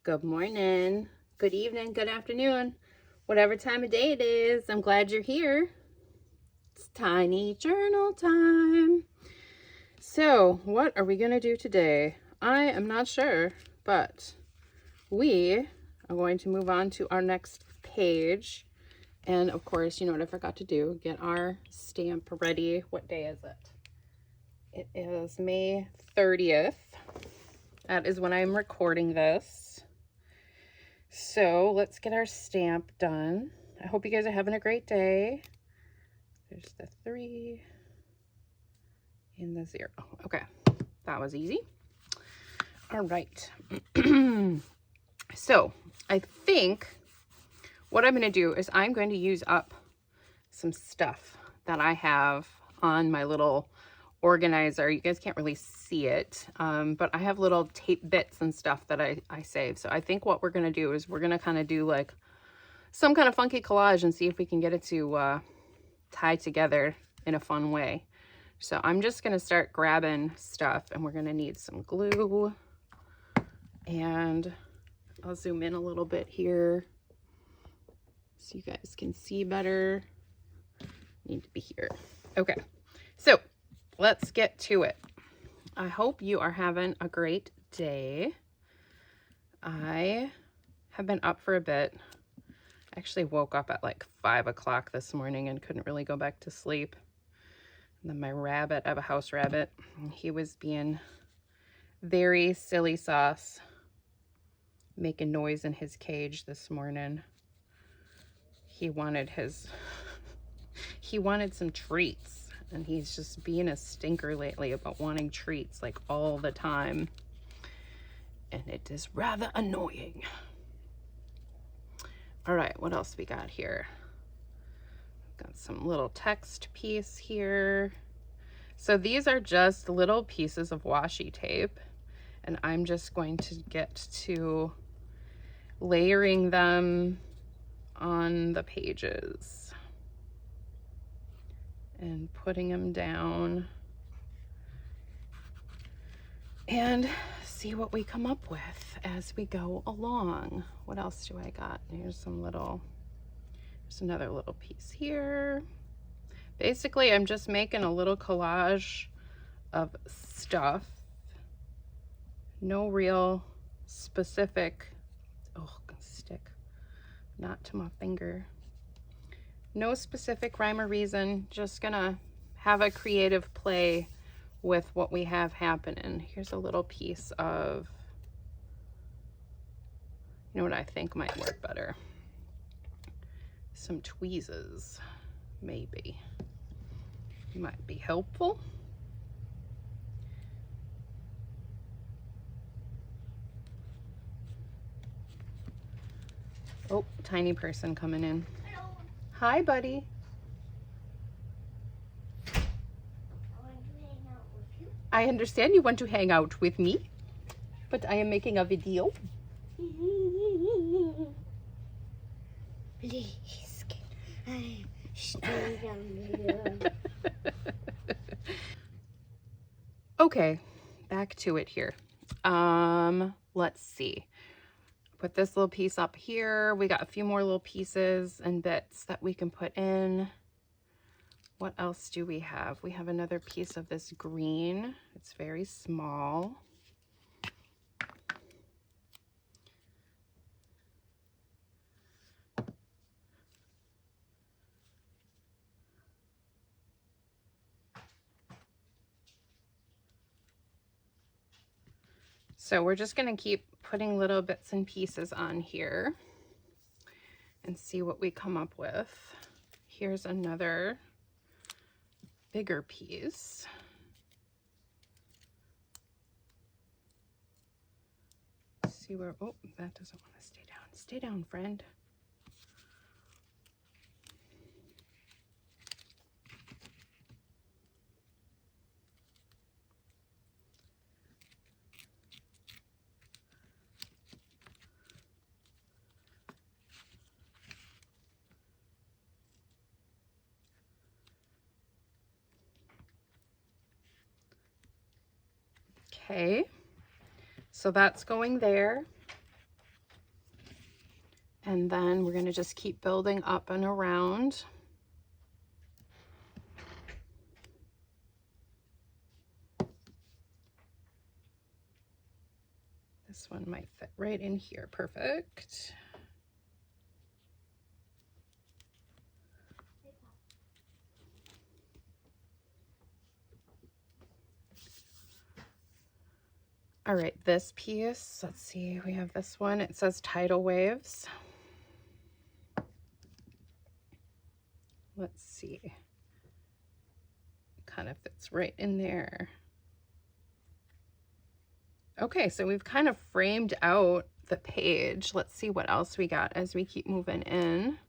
Good morning, good evening, good afternoon, whatever time of day it is. I'm glad you're here. It's tiny journal time. So, what are we going to do today? I am not sure, but we are going to move on to our next page. And of course, you know what I forgot to do? Get our stamp ready. What day is it? It is May 30th. That is when I'm recording this. So let's get our stamp done. I hope you guys are having a great day. There's the 3 and the 0. Okay, that was easy. All right. So I think what I'm going to do is I'm going to use up some stuff that I have on my little organizer. You guys can't really see it, but I have little tape bits and stuff that I save. So I think what we're going to do is we're going to kind of do like some kind of funky collage and see if we can get it to tie together in a fun way. So I'm just going to start grabbing stuff, and we're going to need some glue, and I'll zoom in a little bit here so you guys can see better. Need to be here. Okay, so let's get to it. I hope you are having a great day. I have been up for a bit. Actually woke up at like 5 o'clock this morning and couldn't really go back to sleep. And then my rabbit, I have a house rabbit, and he was being very silly sauce, making noise in his cage this morning. He wanted some treats, and he's just being a stinker lately about wanting treats like all the time. And it is rather annoying. All right, what else we got here? Got some little text piece here. So these are just little pieces of washi tape, and I'm just going to get to layering them on the pages and putting them down and see what we come up with as we go along. What else do I got? There's another little piece here. Basically, I'm just making a little collage of stuff. No real specific, stick, not to my finger. No specific rhyme or reason, just gonna have a creative play with what we have happening. Here's a little piece of, you know what I think might work better? Some tweezers, maybe. Might be helpful. Oh, tiny person coming in. Hello. Hi, buddy. I understand you want to hang out with me, but I am making a video. Please, I stay down there. Okay, back to it here. Let's see. Put this little piece up here. We got a few more little pieces and bits that we can put in. What else do we have? We have another piece of this green. It's very small. So we're just going to keep putting little bits and pieces on here and see what we come up with. Here's another bigger piece. See where, oh, that doesn't want to stay down. Stay down, friend. Okay, so that's going there. And then we're going to just keep building up and around. This one might fit right in here. Perfect. All right, this piece, let's see, we have this one. It says tidal waves. Let's see. Kind of fits right in there. Okay, so we've kind of framed out the page. Let's see what else we got as we keep moving in.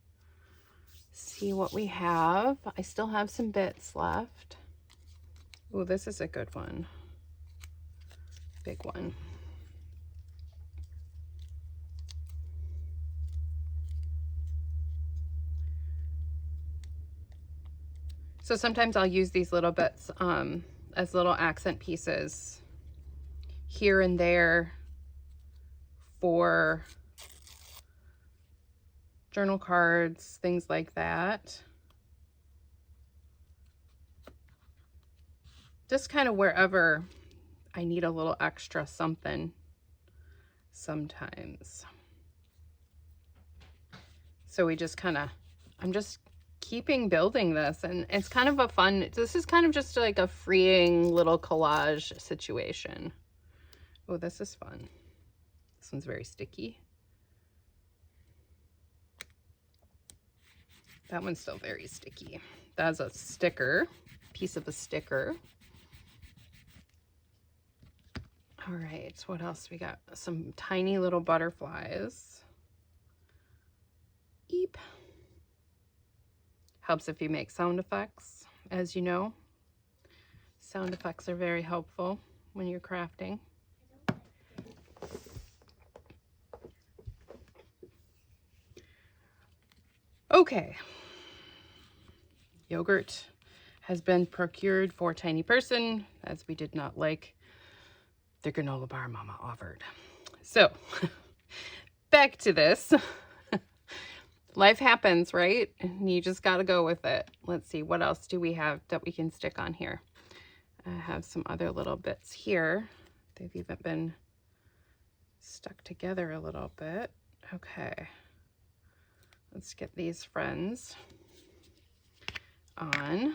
See what we have. I still have some bits left. Oh, this is a good one. Big one. So sometimes I'll use these little bits as little accent pieces here and there for journal cards, things like that. Just kind of wherever I need a little extra something sometimes. So we just kind of, I'm just keeping building this, and it's kind of a fun, this is kind of just like a freeing little collage situation. Oh, this is fun. This one's very sticky. That one's still very sticky. That's a sticker, piece of a sticker. All right, what else we got? Some tiny little butterflies. Eep. Helps if you make sound effects, as you know. Sound effects are very helpful when you're crafting. Okay. Yogurt has been procured for Tiny Person, as we did not like the granola bar Mama offered. So, back to this. Life happens, right? And you just got to go with it. Let's see, what else do we have that we can stick on here? I have some other little bits here. They've even been stuck together a little bit. Okay. Let's get these friends on.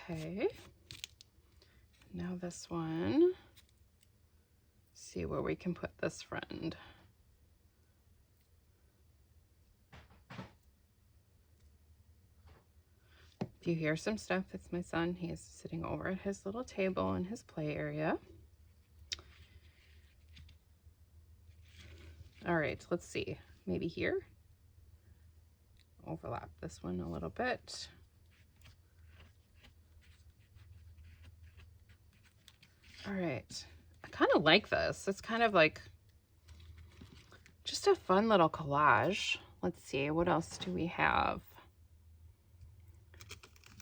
Okay. Now this one. See where we can put this friend. If you hear some stuff, it's my son. He is sitting over at his little table in his play area. All right, let's see. Maybe here. Overlap this one a little bit. All right. I kind of like this. It's kind of like just a fun little collage. Let's see. What else do we have?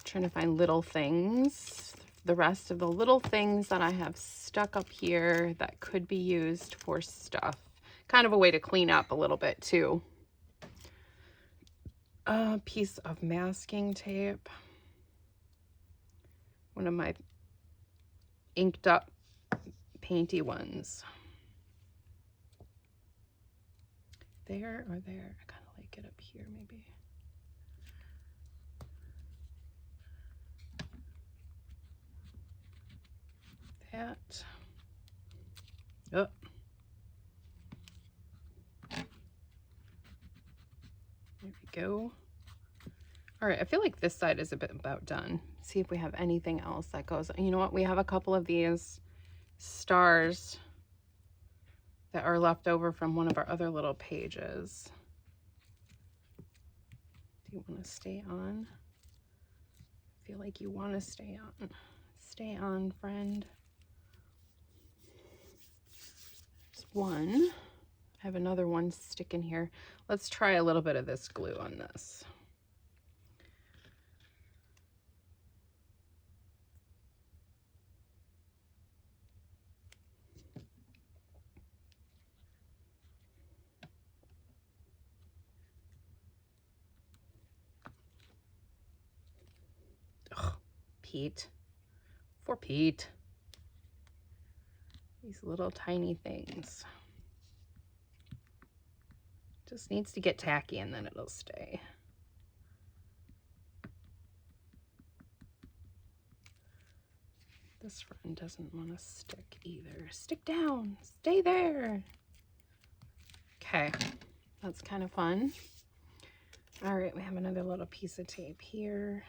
Trying to find little things, the rest of the little things that I have stuck up here that could be used for stuff. Kind of a way to clean up a little bit too. A piece of masking tape. One of my inked up painty ones. There or there? I kind of like it up here maybe. That. Oh. There we go. All right, I feel like this side is a bit about done. See if we have anything else that goes. You know what? We have a couple of these stars that are left over from one of our other little pages. Do you want to stay on? I feel like you want to stay on. Stay on, friend. one. I have another one sticking here. Let's try a little bit of this glue on this. Ugh, Pete. For Pete. These little tiny things. Just needs to get tacky and then it'll stay. This one doesn't want to stick either. Stick down. Stay there. Okay, that's kind of fun. All right, we have another little piece of tape here.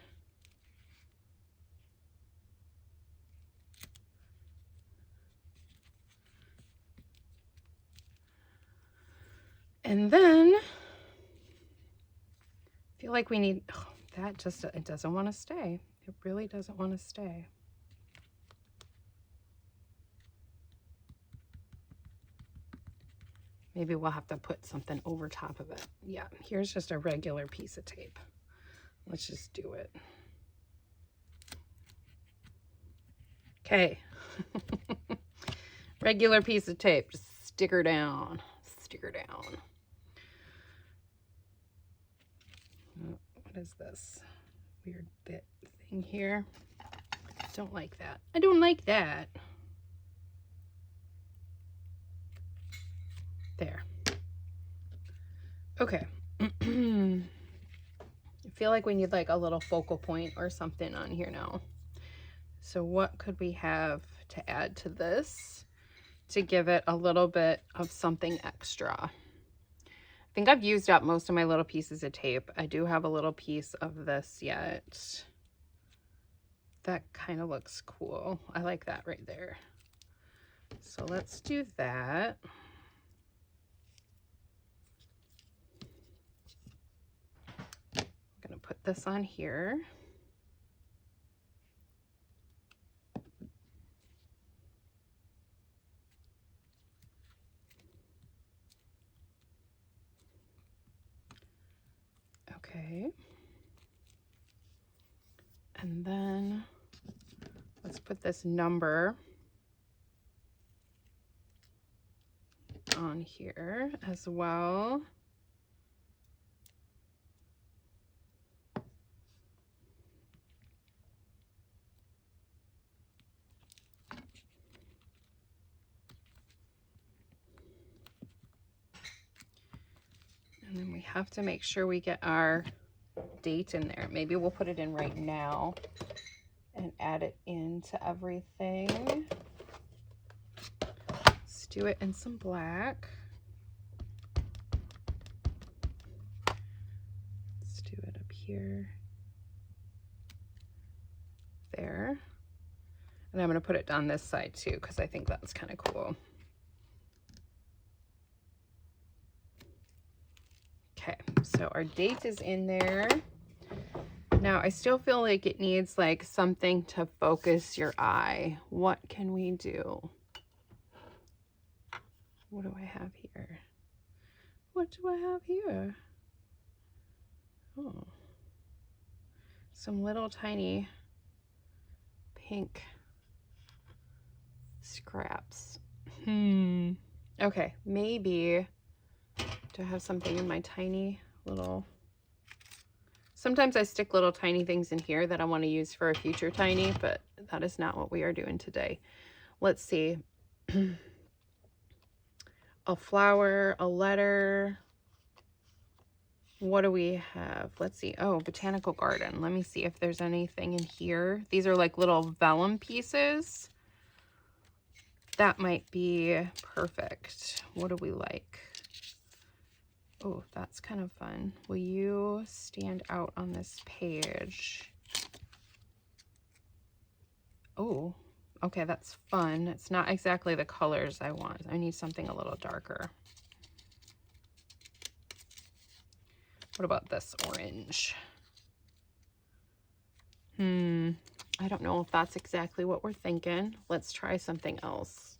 And then I feel like we need, oh, that just, it doesn't want to stay. It really doesn't want to stay. Maybe we'll have to put something over top of it. Yeah, here's just a regular piece of tape. Let's just do it. Okay. Regular piece of tape. Just stick her down. Stick her down. Oh, what is this weird bit thing here? Don't like that. I don't like that. There. Okay. I feel like we need like a little focal point or something on here now. So what could we have to add to this to give it a little bit of something extra? I think I've used up most of my little pieces of tape. I do have a little piece of this yet. That kind of looks cool. I like that right there. So let's do that. I'm gonna put this on here. Okay. And then let's put this number on here as well. And then we have to make sure we get our date in there. Maybe we'll put it in right now and add it into everything. Let's do it in some black. Let's do it up here. There. And I'm going to put it down this side too, because I think that's kind of cool. Okay, so our date is in there. Now I still feel like it needs like something to focus your eye. What can we do? What do I have here? What do I have here? Oh, some little tiny pink scraps. Okay, maybe do I have something in my tiny little... Sometimes I stick little tiny things in here that I want to use for a future tiny, but that is not what we are doing today. Let's see. A flower, a letter. What do we have? Let's see. Oh, botanical garden. Let me see if there's anything in here. These are like little vellum pieces. That might be perfect. What do we like? Oh, that's kind of fun. Will you stand out on this page? Oh, okay, that's fun. It's not exactly the colors I want. I need something a little darker. What about this orange? I don't know if that's exactly what we're thinking. Let's try something else.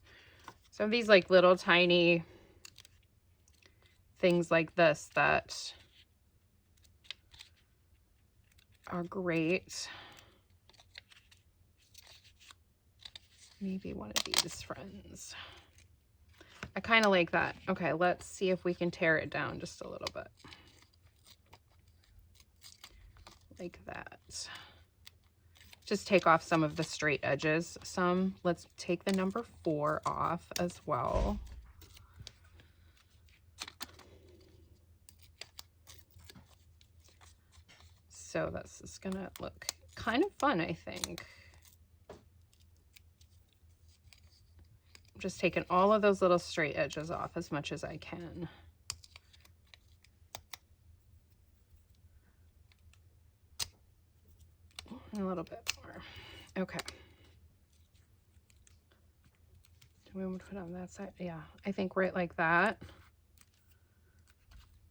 Is Some of these like little tiny things like this that are great. Maybe one of these friends. I kind of like that. Okay, let's see if we can tear it down just a little bit. Like that. Just take off some of the straight edges. Let's take the number 4 off as well. So this is gonna look kind of fun, I think. I'm just taking all of those little straight edges off as much as I can. A little bit more. Okay. Do we want to put it on that side? Yeah, I think right like that.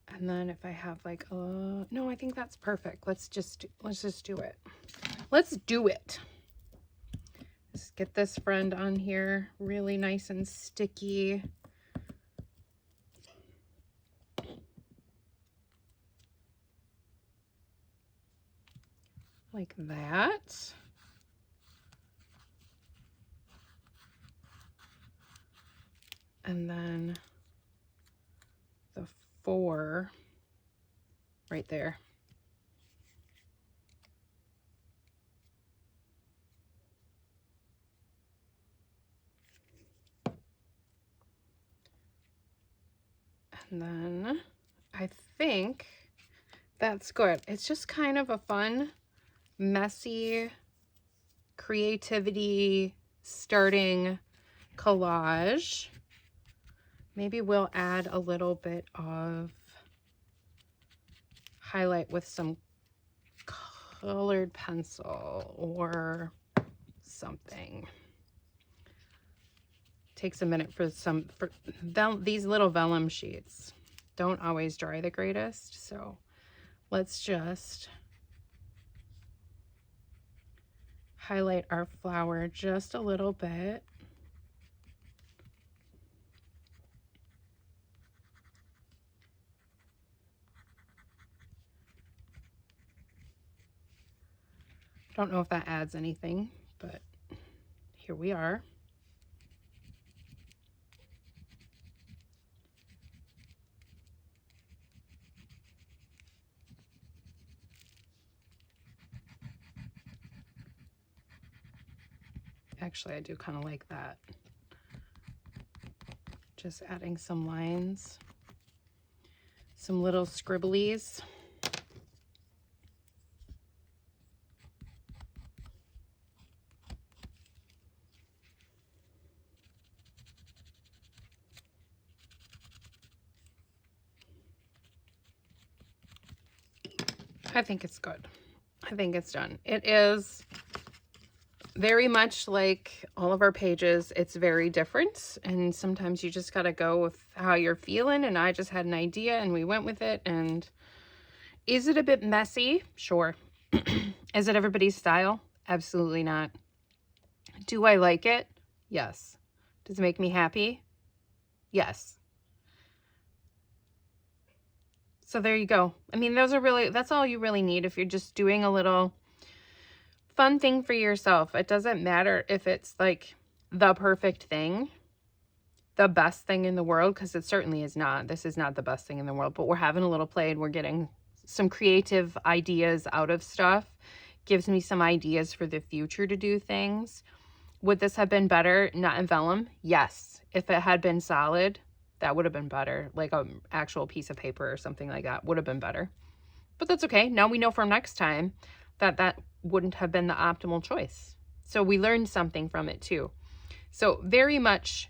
And then if I have like, no, I think that's perfect. Let's just do it. Let's do it. Let's get this friend on here really nice and sticky. Like that. And then the 4 right there. And then I think that's good. It's just kind of a fun, messy, creativity starting collage. Maybe we'll add a little bit of highlight with some colored pencil or something. Takes a minute for these little vellum sheets don't always dry the greatest, so let's just highlight our flower just a little bit. Don't know if that adds anything, but here we are. Actually, I do kind of like that. Just adding some lines, some little scribblies. I think it's good. I think it's done. It is very much like all of our pages. It's very different, and sometimes you just got to go with how you're feeling, and I just had an idea and we went with it. And is it a bit messy? Sure. Is it everybody's style? Absolutely not. Do I like it? Yes. Does it make me happy? Yes. So there you go. I mean, that's all you really need if you're just doing a little fun thing for yourself. It doesn't matter if it's like the perfect thing, the best thing in the world, because it certainly is not. This is not the best thing in the world, but we're having a little play and we're getting some creative ideas out of stuff. Gives me some ideas for the future to do things. Would this have been better not in vellum? Yes. If it had been solid, that would have been better. Like an actual piece of paper or something like that would have been better. But that's okay. Now we know for next time that wouldn't have been the optimal choice. So we learned something from it too. So very much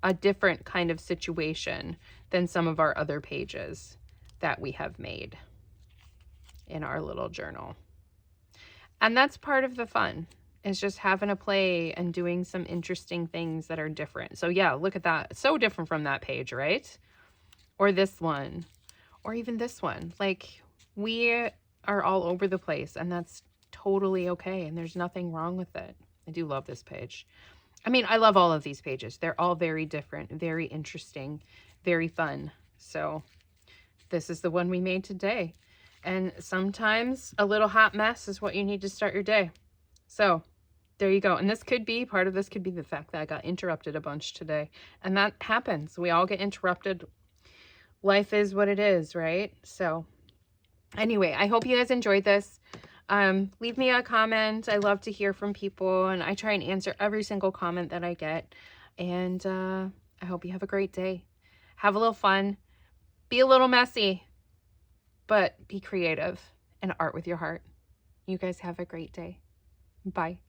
a different kind of situation than some of our other pages that we have made in our little journal. And that's part of the fun, is just having a play and doing some interesting things that are different. So yeah, look at that. So different from that page, right? Or this one, or even this one. Like, we are all over the place, and that's totally okay. And there's nothing wrong with it. I do love this page. I mean, I love all of these pages. They're all very different, very interesting, very fun. So this is the one we made today. And sometimes a little hot mess is what you need to start your day. So there you go. And this could be, part of this could be the fact that I got interrupted a bunch today. And that happens. We all get interrupted. Life is what it is, right? So anyway, I hope you guys enjoyed this. Leave me a comment. I love to hear from people, and I try and answer every single comment that I get. And I hope you have a great day. Have a little fun. Be a little messy, but be creative and art with your heart. You guys have a great day. Bye.